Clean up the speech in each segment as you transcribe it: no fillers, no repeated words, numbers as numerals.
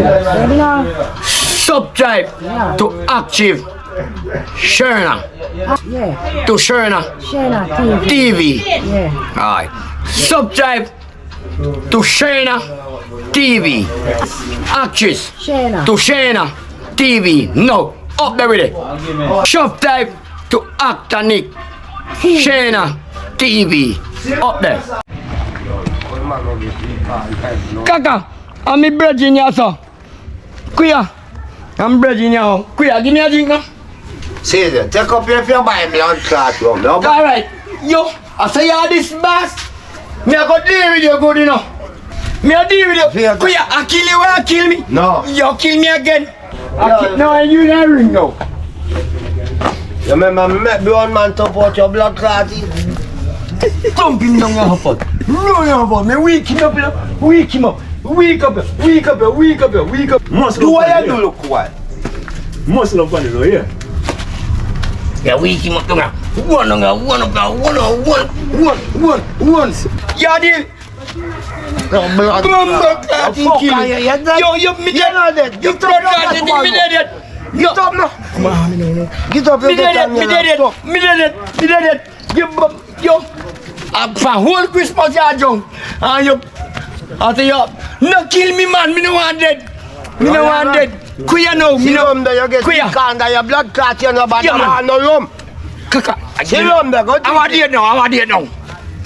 Ready now? Subscribe to Active Sherna. Yeah. To Sherna Shayna TV. TV. Yeah. Alright. Subscribe to Sherna TV. Actress Shayna. to Sherna TV. No. Up there with it. Subscribe to Actor Nick Sherna TV. Up there. Kaka, I'm a bread in your son. Kuya, I'm bread in your Kuya, give me a drink now. Caesar, take up your Bible and clot rum. No? Alright, yo, I say you this boss. Me I go deal with you good enough. Me I deal with you. Fear- Kuya, I kill you when I kill me. No. You kill me again. Yeah. No, and you not ring now. You remember me make brown man top out your blood clotting? Thump him down your foot. Run your foot. Me wake him up, you know. Wake him up. Wake up, wake up, wake up, wake up. Muscle Do up what on you it, do look quiet. Muscle up on it, yeah. Yeah, wake him up down there. One. Yeah, deal. No blood Blood clotting fuck kill are me. you? You're dead. Yo, me You're not dead. You Get blood up, clotting come on. me dead. Get up now. Come on, me no. Get up, Me you get dead, on me your dead, laptop. me dead. Yo, for whole Christmas you are drunk, and you, I say you, no kill me man, me no want dead, me no want dead. Kuya no, me See no. rum there, you get Kuya. sick under your blood clot, you know, but Yeah, you man. want no rum. Kaka, See rum there, go I want dead now.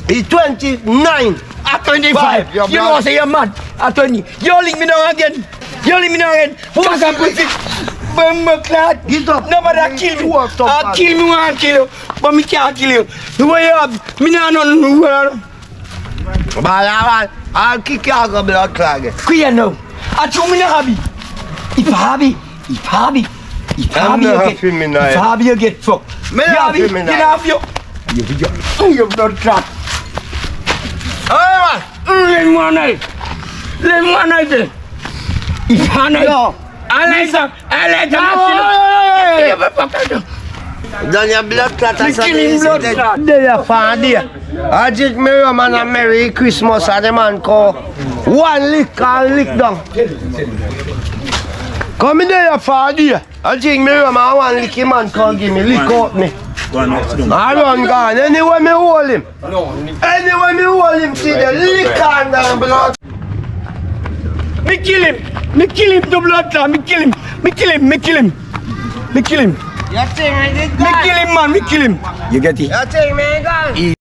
He's 29. At 25, Your you know blood. say you're mad. At 20, you link me now again. Kaka pussy, bumbo clot. Get up. Nobody kill me. Work tough, I man. kill me, want kill you, but me can't kill you. The way you have, me nah know. But I'll kick you out of blood clot. Kuya no. Achu mi na habi. If habi I'm you not get. happy, me now. If habi you get fuck. Me not happy, me Get now. off you. You blood clot. Hey, Let me one night. If Hannah. No. I like that. man. Then your blood clot Me is kill him blood clot. They are far there. I just me rum and a Merry Christmas and the man call one lick and lick down. Come in there far there. I drink me rum and one lick him man call give me lick out me. I run gone. Anywhere me hold him. Anywhere me hold him see the lick and the blood. Me kill him to blood clot. Me kill him. You think I did Me kill him man. Me kill him. You get it? You think me gone?